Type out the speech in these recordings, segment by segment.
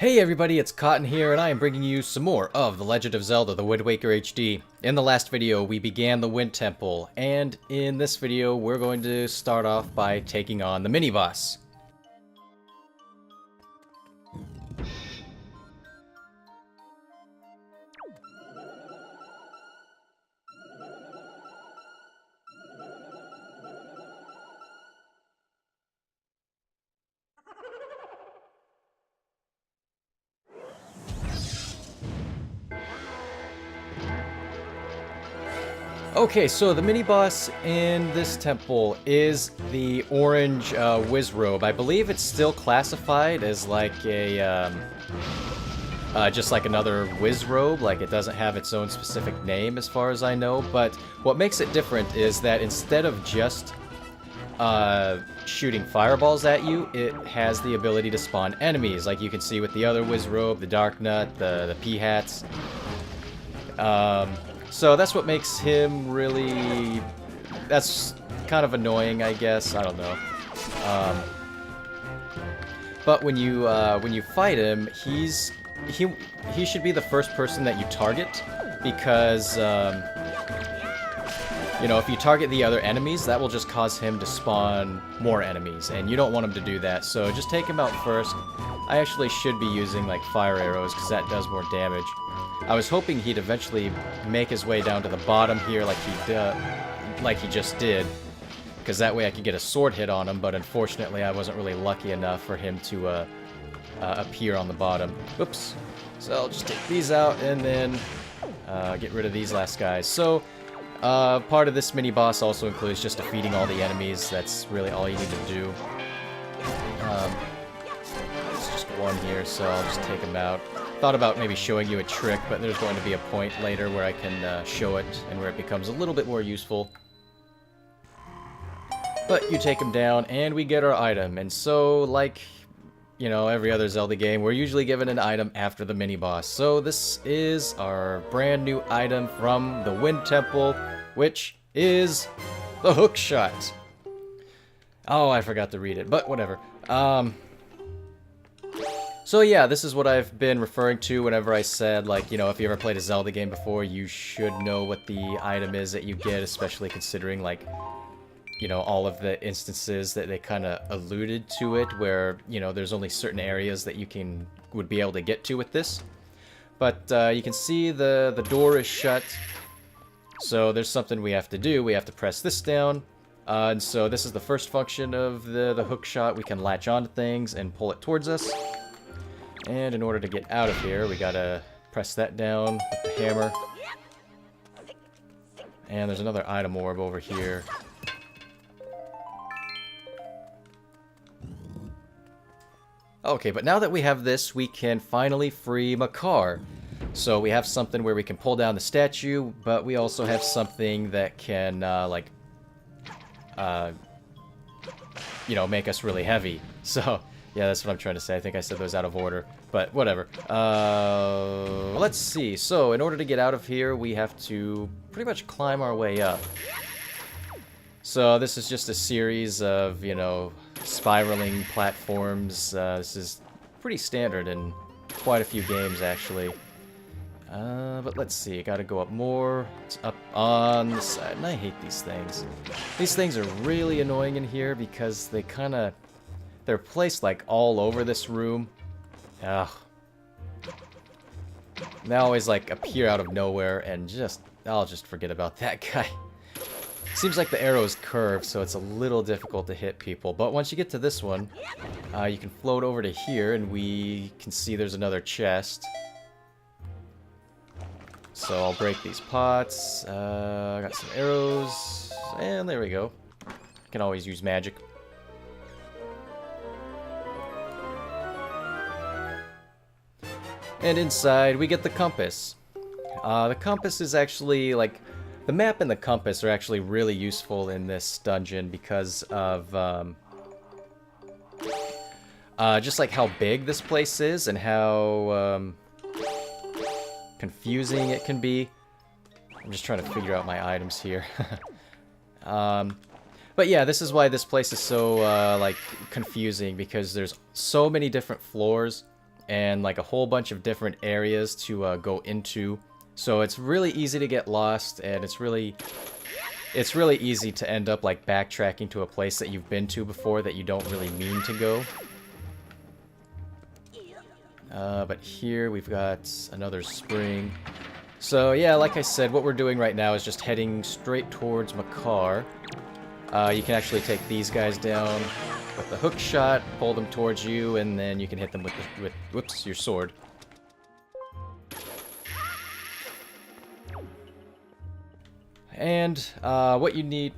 Hey everybody, it's Cotton here, and I am bringing you some more of The Legend of Zelda: The Wind Waker HD. In the last video, we began the Wind Temple, and in this video, we're going to start off by taking on the mini-boss. Okay, so the mini-boss in this temple is the orange whiz robe. I believe it's still classified as like a, just like another whiz robe, like it doesn't have its own specific name as far as I know, but what makes it different is that instead of just shooting fireballs at you, it has the ability to spawn enemies, like you can see with the other whiz robe, the Dark Nut, the P-Hats. So that's what makes him really... that's kind of annoying, I guess. I don't know. But when you fight him, he should be the first person that you target, because you know, if you target the other enemies, that will just cause him to spawn more enemies, and you don't want him to do that. So just take him out first. I actually should be using like fire arrows because that does more damage. I was hoping he'd eventually make his way down to the bottom here like he just did, because that way I could get a sword hit on him, but unfortunately I wasn't really lucky enough for him to appear on the bottom. Oops. So I'll just take these out and then get rid of these last guys. So part of this mini-boss also includes just defeating all the enemies. That's really all you need to do. There's just one here, so I'll just take him out. Thought about maybe showing you a trick, but there's going to be a point later where I can show it and where it becomes a little bit more useful. But you take him down and we get our item, and so like, you know, every other Zelda game, we're usually given an item after the mini-boss. So this is our brand new item from the Wind Temple, which is the hook shot. Oh, I forgot to read it, but whatever. So yeah, this is what I've been referring to whenever I said, like, you know, if you ever played a Zelda game before, you should know what the item is that you get, especially considering, like, you know, all of the instances that they kind of alluded to it, where, you know, there's only certain areas that you would be able to get to with this. But you can see the door is shut, so there's something we have to do. We have to press this down, and so this is the first function of the hook shot. We can latch onto things and pull it towards us. And in order to get out of here, we gotta press that down with the hammer. And there's another item orb over here. Okay, but now that we have this, we can finally free Makar. So we have something where we can pull down the statue, but we also have something that can, you know, make us really heavy. So... yeah, that's what I'm trying to say. I think I said those out of order, but whatever. Let's see. So, in order to get out of here, we have to pretty much climb our way up. So, this is just a series of, you know, spiraling platforms. This is pretty standard in quite a few games, actually. But let's see. Gotta go up more. It's up on the side, and I hate these things. These things are really annoying in here because they kind of... they're placed like all over this room. Ugh. They always like appear out of nowhere and just... I'll just forget about that guy. Seems like the arrow is curved, so it's a little difficult to hit people. But once you get to this one, you can float over to here and we can see there's another chest. So I'll break these pots. I got some arrows. And there we go. Can always use magic. And inside, we get the compass. The compass is actually, like, the map and the compass are actually really useful in this dungeon because of, just like how big this place is and how, confusing it can be. I'm just trying to figure out my items here. But yeah, this is why this place is so, like, confusing, because there's so many different floors. and like a whole bunch of different areas to go into. So it's really easy to get lost, and it's really easy to end up like backtracking to a place that you've been to before that you don't really mean to go. But here we've got another spring. So yeah, like I said, what we're doing right now is just heading straight towards Makar. You can actually take these guys down with the hook shot, pull them towards you, and then you can hit them with whoops, your sword. And what you need,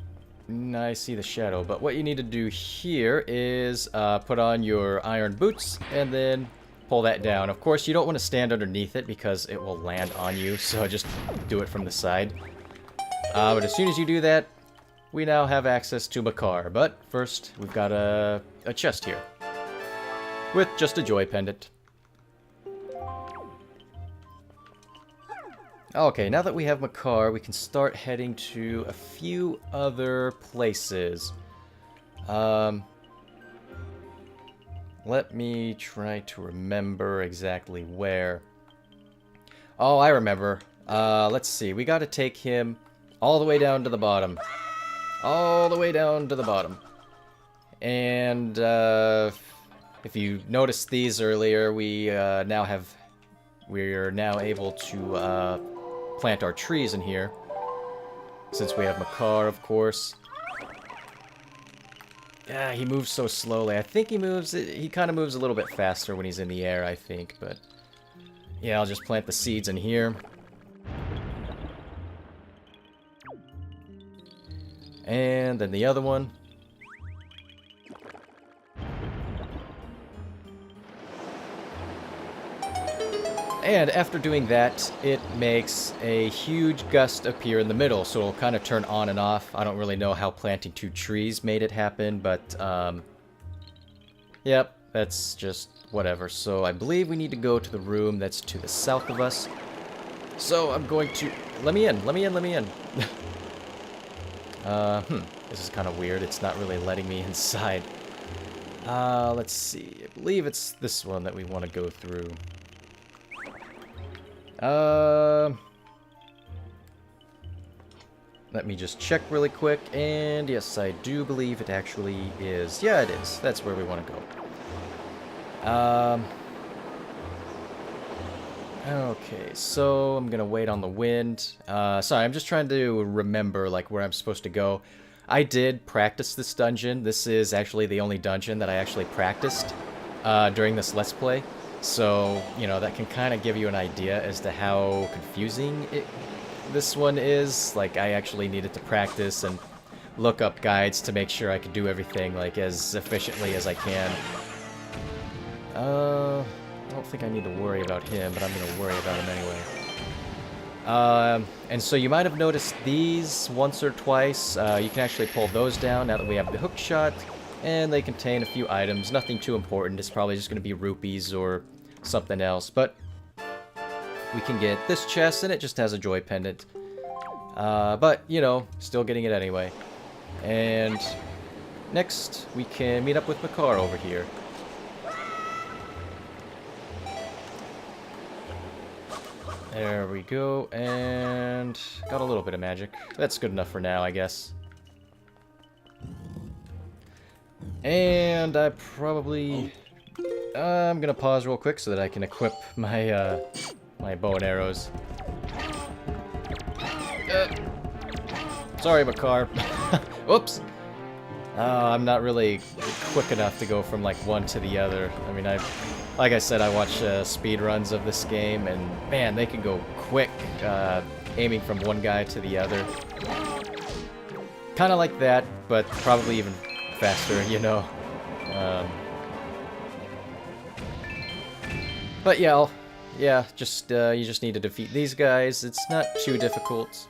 I see the shadow, but what you need to do here is put on your iron boots and then pull that down. Of course, you don't want to stand underneath it because it will land on you, so just do it from the side. But as soon as you do that, we now have access to Makar. But first, we've got a chest here with just a joy pendant. Okay, now that we have Makar, we can start heading to a few other places. Let me try to remember exactly where. Oh, I remember. Let's see. We gotta take him all the way down to the bottom. All the way down to the bottom. And, if you noticed these earlier, we're now able to, plant our trees in here. Since we have Makar, of course. Yeah, he moves so slowly. I think he kind of moves a little bit faster when he's in the air, I think, but... Yeah, I'll just plant the seeds in here. And then the other one. And after doing that, it makes a huge gust appear in the middle, so it'll kind of turn on and off. I don't really know how planting 2 trees made it happen, but, yep, that's just whatever. So I believe we need to go to the room that's to the south of us. So I'm going to... Let me in, let me in, let me in. This is kind of weird. It's not really letting me inside. Let's see. I believe it's this one that we want to go through. Let me just check really quick, and yes, I do believe it actually is. Yeah, it is. That's where we want to go. Okay, so I'm gonna wait on the wind. Sorry, I'm just trying to remember, like, where I'm supposed to go. I did practice this dungeon. This is actually the only dungeon that I actually practiced during this Let's Play. So, you know, that can kind of give you an idea as to how confusing this one is. Like, I actually needed to practice and look up guides to make sure I could do everything, like, as efficiently as I can. I don't think I need to worry about him, but I'm going to worry about him anyway. And so you might have noticed these once or twice. You can actually pull those down now that we have the hook shot. And they contain a few items, nothing too important. It's probably just going to be rupees or something else. But we can get this chest, and it just has a joy pendant. But, you know, still getting it anyway. And next, we can meet up with Makar over here. There we go, and got a little bit of magic. That's good enough for now, I guess. And I'm gonna pause real quick so that I can equip my my bow and arrows. Sorry, Makar. Oops. I'm not really quick enough to go from like one to the other. I mean, like I said, I watch speed runs of this game, and man, they can go quick, aiming from one guy to the other. Kind of like that, but probably even faster, you know. But yeah, you just need to defeat these guys. It's not too difficult.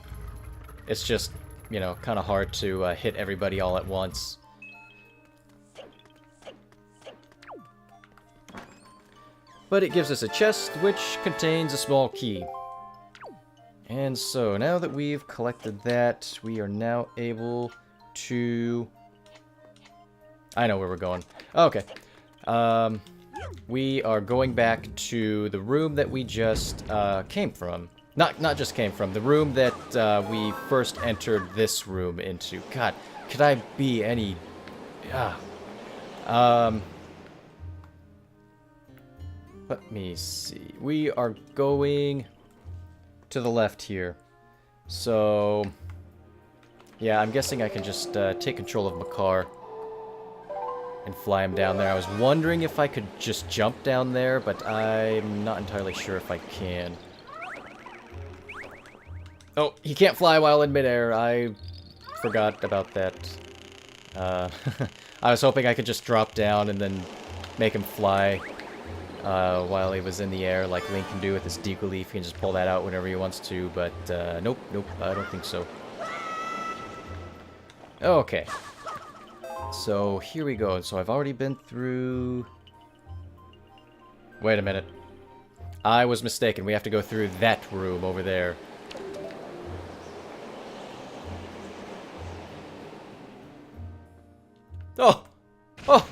It's just, you know, kind of hard to hit everybody all at once. But it gives us a chest, which contains a small key. And so, now that we've collected that, we are now able to... I know where we're going. Okay. we are going back to the room that we just came from. Not just came from, the room that we first entered this room into. God, could I be any... Let me see. We are going to the left here. So... yeah, I'm guessing I can just take control of Makar and fly him down there. I was wondering if I could just jump down there, but I'm not entirely sure if I can. Oh, he can't fly while in midair. I forgot about that. I was hoping I could just drop down and then make him fly while he was in the air, like Link can do with his Deagle Leaf. He can just pull that out whenever he wants to, but nope, I don't think so. Okay. So, here we go. So, I've already been through... Wait a minute. I was mistaken. We have to go through that room over there. Oh! Oh!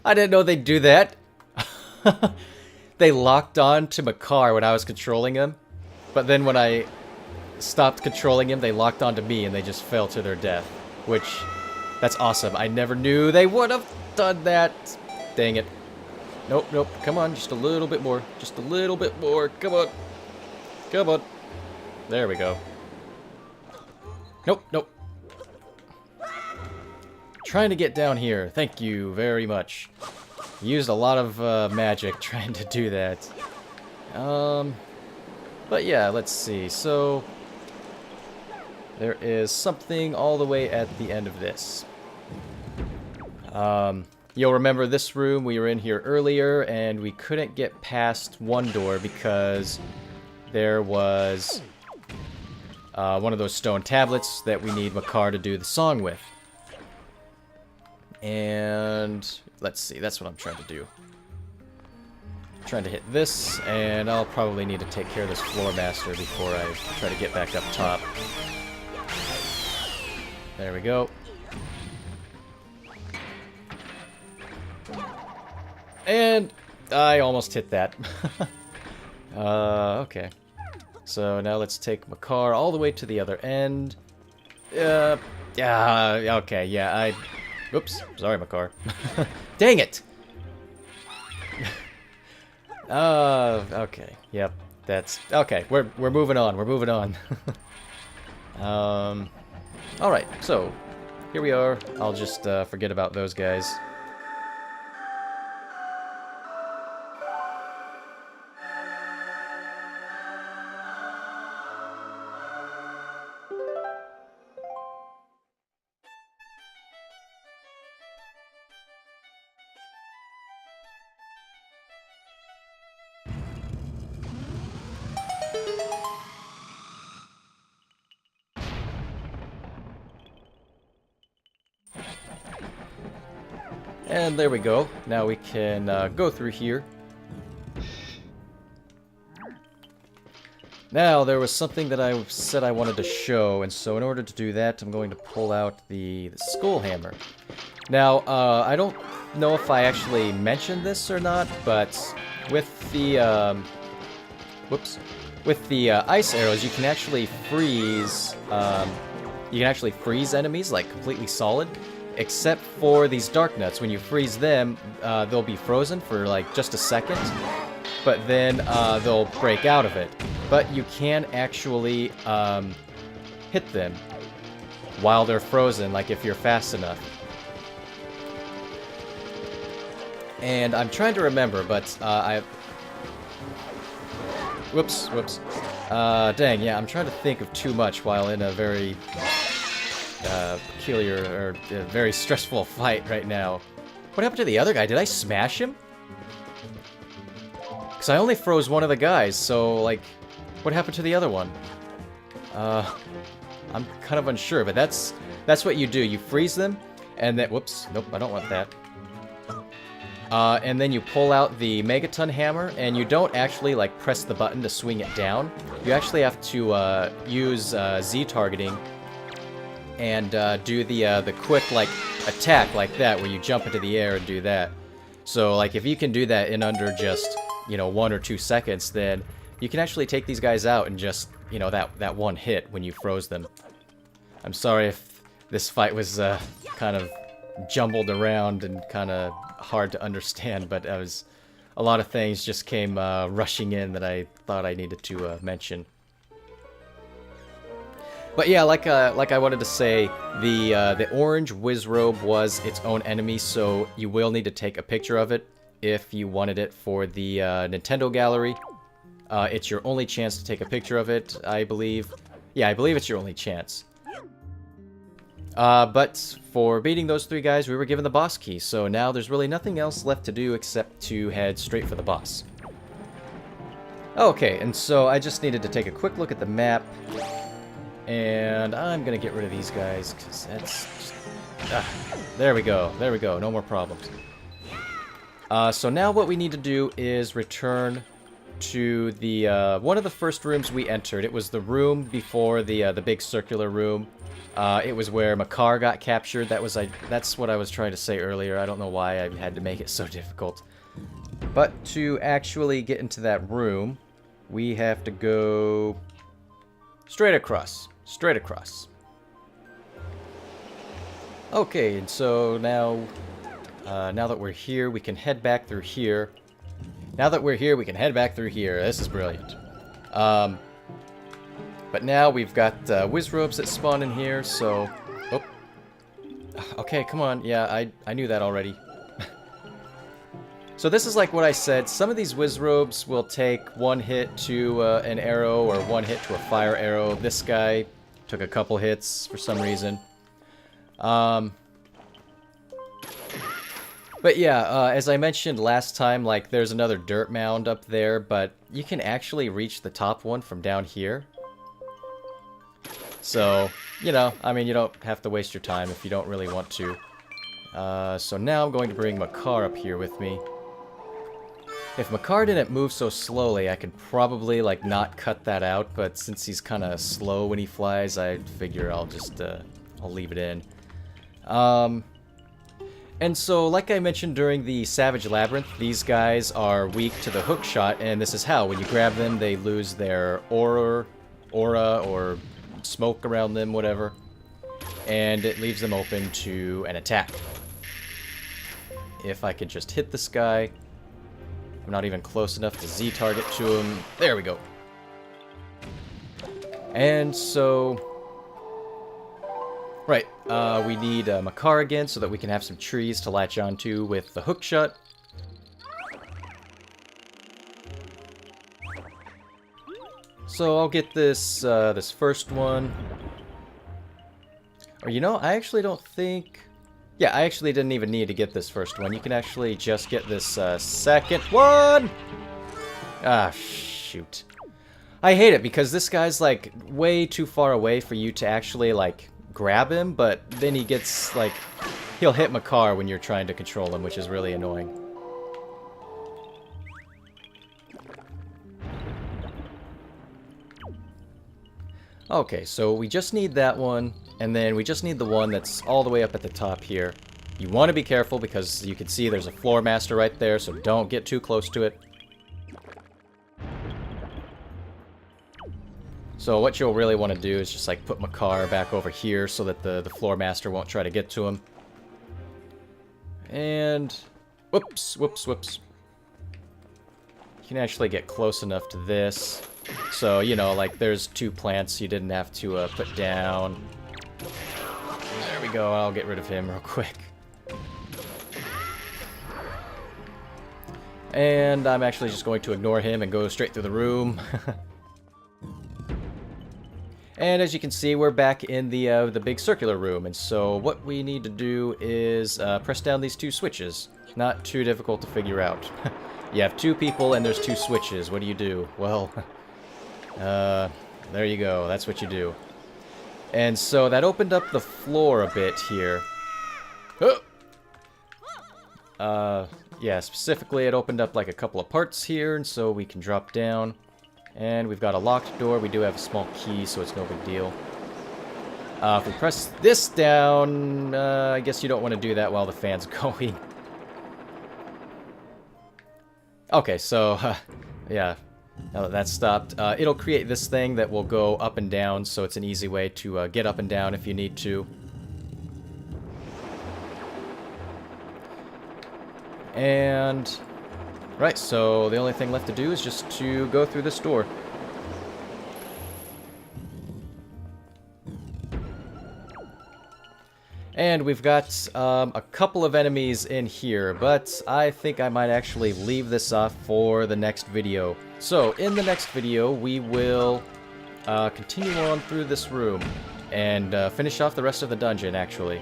I didn't know they'd do that. They locked on to Makar when I was controlling him. But then when I stopped controlling him, they locked onto me and they just fell to their death. Which, that's awesome. I never knew they would have done that. Dang it. Nope, nope. Come on, just a little bit more. Just a little bit more. Come on. Come on. There we go. Nope, nope. Trying to get down here. Thank you very much. Used a lot of magic trying to do that. But yeah, let's see. So... there is something all the way at the end of this. You'll remember this room, we were in here earlier, and we couldn't get past one door because there was one of those stone tablets that we need Makar to do the song with. And let's see, that's what I'm trying to do. I'm trying to hit this, and I'll probably need to take care of this Floor Master before I try to get back up top. There we go. And I almost hit that. Okay. So now let's take Makar all the way to the other end. Yeah, okay, yeah, oops, sorry, Makar. Dang it! Okay, yep, that's... okay, we're moving on, we're moving on. Alright, so, here we are. I'll just forget about those guys. And there we go. Now we can go through here. Now, there was something that I said I wanted to show, and so in order to do that, I'm going to pull out the skull hammer. Now, I don't know if I actually mentioned this or not, but with the, with the ice arrows, you can actually freeze, enemies, like, completely solid. Except for these dark nuts. When you freeze them, they'll be frozen for like just a second, but then they'll break out of it. But you can actually hit them while they're frozen, like if you're fast enough. And I'm trying to remember, but whoops. Dang, yeah, I'm trying to think of too much while in a very... peculiar, or very stressful fight right now. What happened to the other guy? Did I smash him? Because I only froze one of the guys, so, like, what happened to the other one? I'm kind of unsure, but that's what you do. You freeze them, and then... whoops, nope, I don't want that. And then you pull out the Megaton Hammer, and you don't actually, like, press the button to swing it down. You actually have to use Z-targeting and do the quick, like, attack like that, where you jump into the air and do that. So, like, if you can do that in under just, you know, 1 or 2 seconds, then you can actually take these guys out in just, you know, that one hit when you froze them. I'm sorry if this fight was kind of jumbled around and kind of hard to understand, but it was a lot of things just came rushing in that I thought I needed to mention. But yeah, like I wanted to say, the orange Wizrobe was its own enemy, so you will need to take a picture of it if you wanted it for the Nintendo gallery. It's your only chance to take a picture of it, I believe. Yeah, I believe it's your only chance. But for beating those 3 guys, we were given the boss key, so now there's really nothing else left to do except to head straight for the boss. Okay, and so I just needed to take a quick look at the map, and I'm gonna get rid of these guys, because that's just... there we go, no more problems. So now what we need to do is return to the, one of the first rooms we entered. It was the room before the big circular room. It was where Makar got captured. That's what I was trying to say earlier. I don't know why I had to make it so difficult. But to actually get into that room, we have to go straight across. Straight across. Okay, and so now that we're here, we can head back through here. Now that we're here, we can head back through here. This is brilliant. But now we've got Wizrobes that spawn in here, so... Oh. Okay, come on. Yeah, I knew that already. So this is like what I said. Some of these Wizrobes will take 1 hit to an arrow or 1 hit to a fire arrow. This guy took a couple hits for some reason. But yeah, as I mentioned last time, like, there's another dirt mound up there, but you can actually reach the top one from down here. So, you know, I mean, you don't have to waste your time if you don't really want to. So now I'm going to bring Makar up here with me. If Makar didn't move so slowly, I could probably, like, not cut that out, but since he's kind of slow when he flies, I figure I'll just, I'll leave it in. And so, like I mentioned during the Savage Labyrinth, these guys are weak to the hook shot, and this is how. When you grab them, they lose their aura or smoke around them, whatever, and it leaves them open to an attack. If I could just hit this guy, I'm not even close enough to Z-target to him. There we go. And so... Right, we need Makar again so that we can have some trees to latch onto with the hook shot. So I'll get this this first one. Or you know, I actually don't think... Yeah, I actually didn't even need to get this first one. You can actually just get this second one! Ah, shoot. I hate it because this guy's like way too far away for you to actually like grab him, but then he gets like... He'll hit Makar when you're trying to control him, which is really annoying. Okay, so we just need that one, and then we just need the one that's all the way up at the top here. You want to be careful because you can see there's a floor master right there, so don't get too close to it. So what you'll really want to do is just like put Makar back over here so that the floor master won't try to get to him. And... whoops, whoops, whoops. You can actually get close enough to this. So, you know, like, there's 2 plants you didn't have to put down. There we go, I'll get rid of him real quick. And I'm actually just going to ignore him and go straight through the room. And as you can see, we're back in the big circular room. And so what we need to do is press down these 2 switches. Not too difficult to figure out. You have 2 people and there's 2 switches. What do you do? Well... there you go. That's what you do. And so that opened up the floor a bit here. Yeah, specifically it opened up like a couple of parts here, and so we can drop down. And we've got a locked door. We do have a small key, so it's no big deal. If we press this down, I guess you don't want to do that while the fan's going. Okay, so, yeah, now that that's stopped, it'll create this thing that will go up and down, so it's an easy way to get up and down if you need to. And, right, so the only thing left to do is just to go through this door. And we've got a couple of enemies in here, but I think I might actually leave this off for the next video. So, in the next video, we will continue on through this room and finish off the rest of the dungeon, actually.